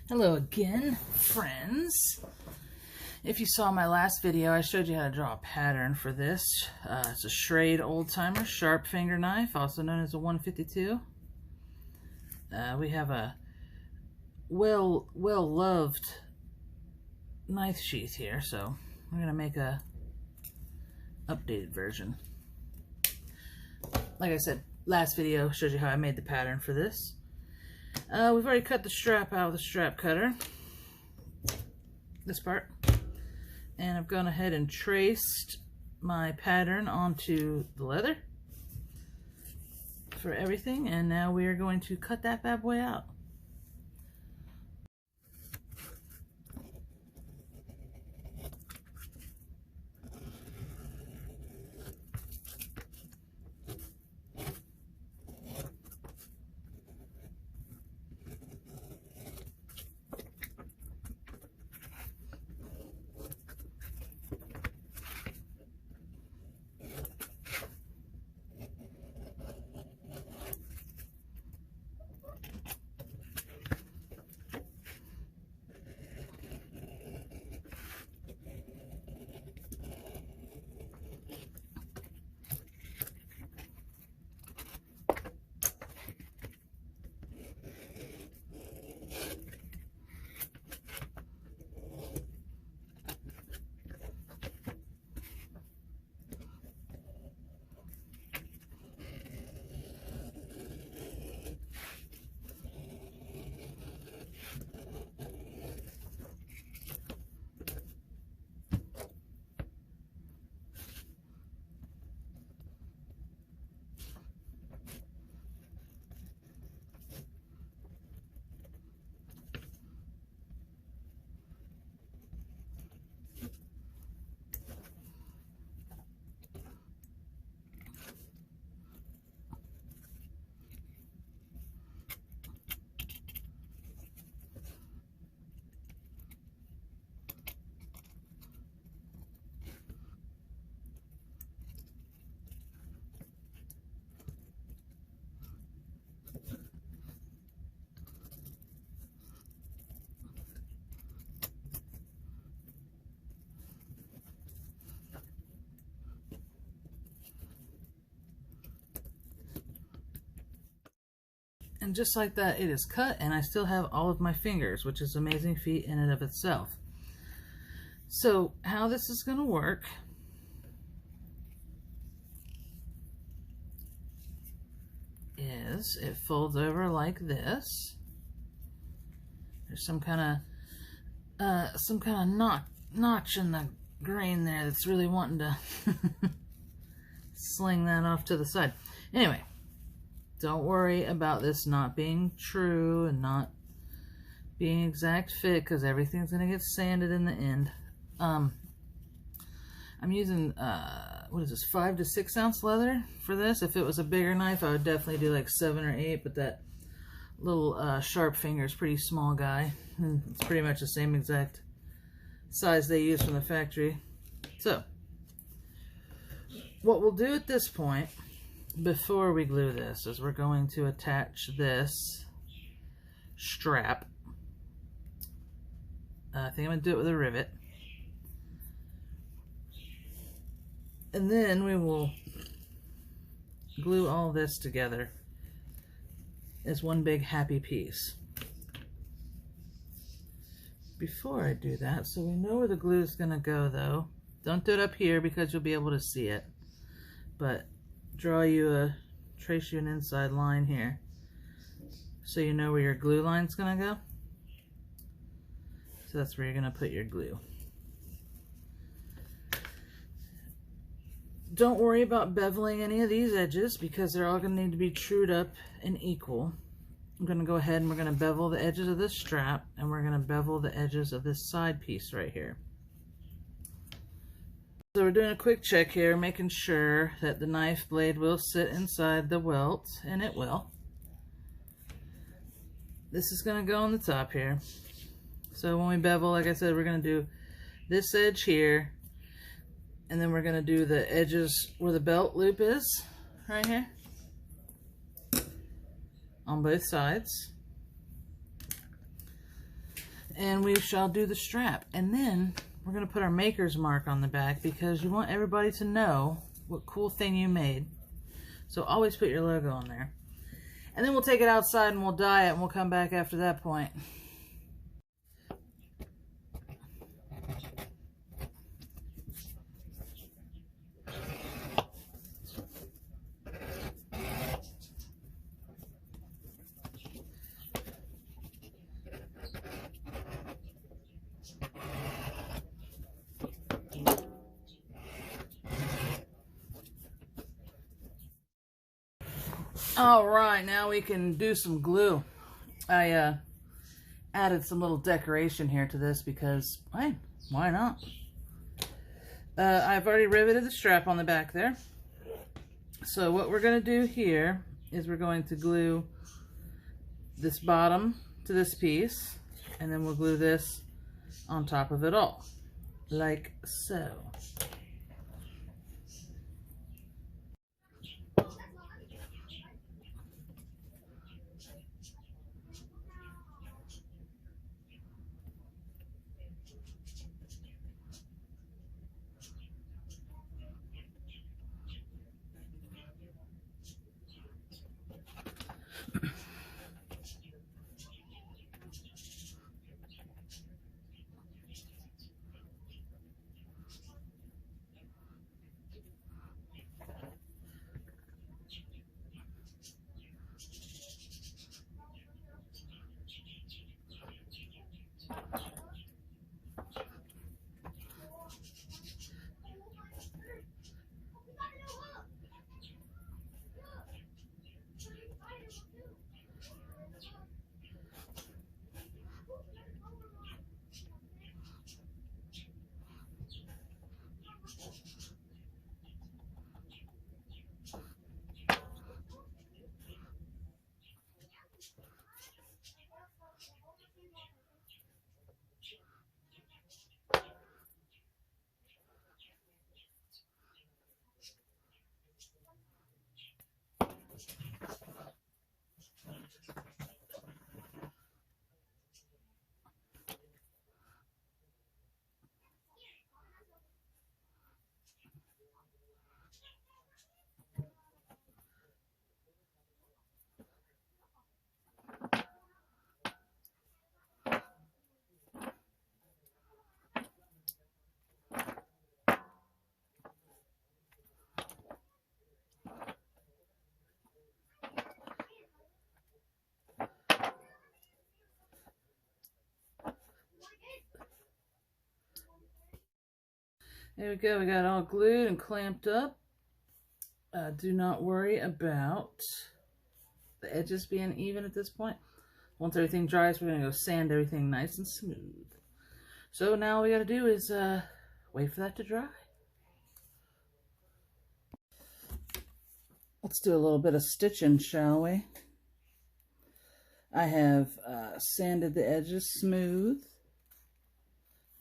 Hello again, friends. If you saw my last video, I showed you how to draw a pattern for this. It's a Schrade old-timer sharp finger knife, also known as a 152. We have a well-loved knife sheath here, so I'm going to make a updated version. Like I said, last video showed you how I made the pattern for this. We've already cut the strap out with a strap cutter, this part, and I've gone ahead and traced my pattern onto the leather for everything, and now we are going to cut that bad boy out. And just like that, it is cut, and I still have all of my fingers, which is an amazing feat in and of itself. So how this is going to work is it folds over like this. There's some kind of notch in the grain there that's really wanting to sling that off to the side. Anyway, don't worry about this not being true and not being exact fit, because everything's going to get sanded in the end. I'm using, what is this, 5 to 6 ounce leather for this. If it was a bigger knife, I would definitely do like 7 or 8, but that little sharp finger is pretty small guy. And it's pretty much the same exact size they use from the factory. So, what we'll do at this point, before we glue this, is we're going to attach this strap. I think I'm going to do it with a rivet. And then we will glue all this together as one big happy piece. Before I do that, so we know where the glue is going to go though, don't do it up here because you'll be able to see it, but trace you an inside line here so you know where your glue line's gonna go. So that's where you're gonna put your glue. Don't worry about beveling any of these edges because they're all gonna need to be trued up and equal. I'm gonna go ahead and we're gonna bevel the edges of this strap, and we're gonna bevel the edges of this side piece right here. So we're doing a quick check here, making sure that the knife blade will sit inside the welt, and it will. This is going to go on the top here. So when we bevel, like I said, we're going to do this edge here, and then we're going to do the edges where the belt loop is, right here, on both sides. and we shall do the strap. And then we're going to put our maker's mark on the back because you want everybody to know what cool thing you made. So always put your logo on there. And then we'll take it outside and we'll dye it, and we'll come back after that point. All right, now we can do some glue. I added some little decoration here to this because, hey, why not? I've already riveted the strap on the back there. So what we're going to do here is we're going to glue this bottom to this piece, and then we'll glue this on top of it all, like so. There we go, we got it all glued and clamped up. Do not worry about the edges being even at this point. Once everything dries, we're going to go sand everything nice and smooth. So now all we got to do is wait for that to dry. Let's do a little bit of stitching, shall we? I have sanded the edges smooth,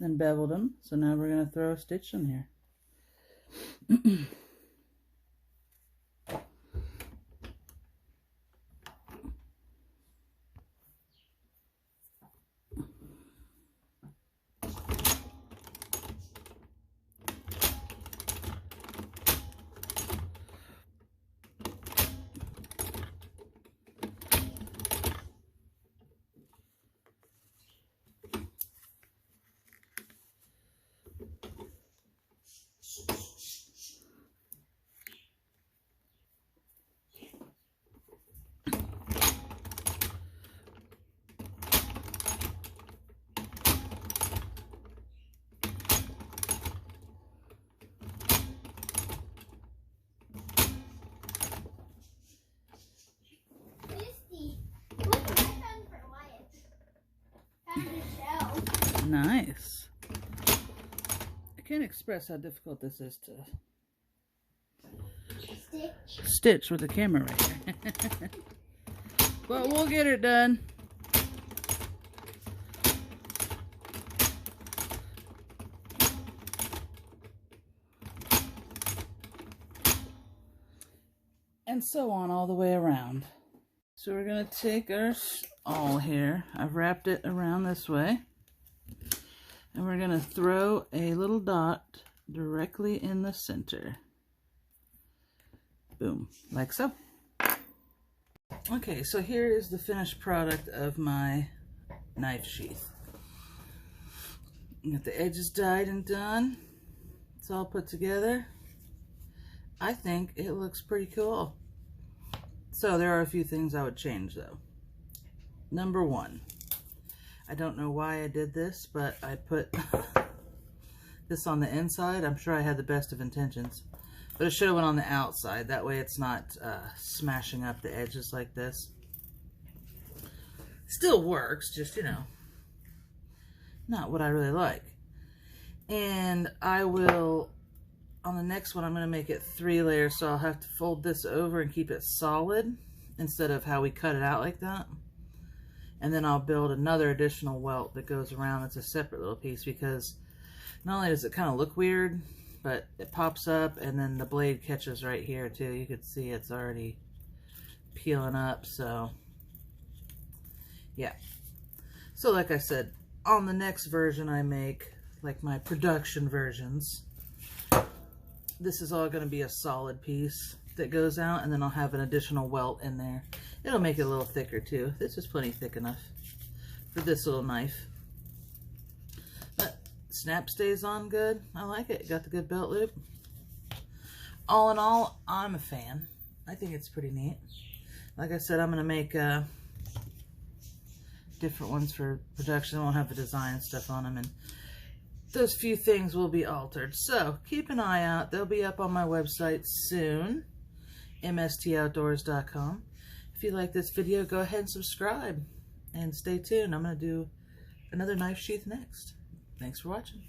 then beveled them. So now we're going to throw a stitch in here. Nice. I can't express how difficult this is to stitch with the camera right here. But we'll get it done. And so on all the way around. So we're going to take our awl here. I've wrapped it around this way. And we're going to throw a little dot directly in the center. Boom, like so. Okay, so here is the finished product of my knife sheath. Got the edges dyed and done. It's all put together. I think it looks pretty cool. So there are a few things I would change though. Number one, I don't know why I did this, but I put this on the inside. I'm sure I had the best of intentions, but it should have went on the outside. That way it's not smashing up the edges like this. Still works, just, you know, not what I really like. And I will, on the next one, I'm going to make it 3 layers, so I'll have to fold this over and keep it solid instead of how we cut it out like that. And then I'll build another additional welt that goes around. It's a separate little piece because not only does it kind of look weird, but it pops up and then the blade catches right here too. You can see it's already peeling up, so yeah. So like I said, on the next version I make, like my production versions, this is all going to be a solid piece that goes out, and then I'll have an additional welt in there. It'll make it a little thicker too. This is plenty thick enough for this little knife. But snap stays on good. I like it. Got the good belt loop. All in all, I'm a fan. I think it's pretty neat. Like I said, I'm going to make different ones for production. I won't have the design and stuff on them, and those few things will be altered. So keep an eye out. They'll be up on my website soon, mstoutdoors.com. If you like this video, go ahead and subscribe and stay tuned. I'm going to do another knife sheath next. Thanks for watching.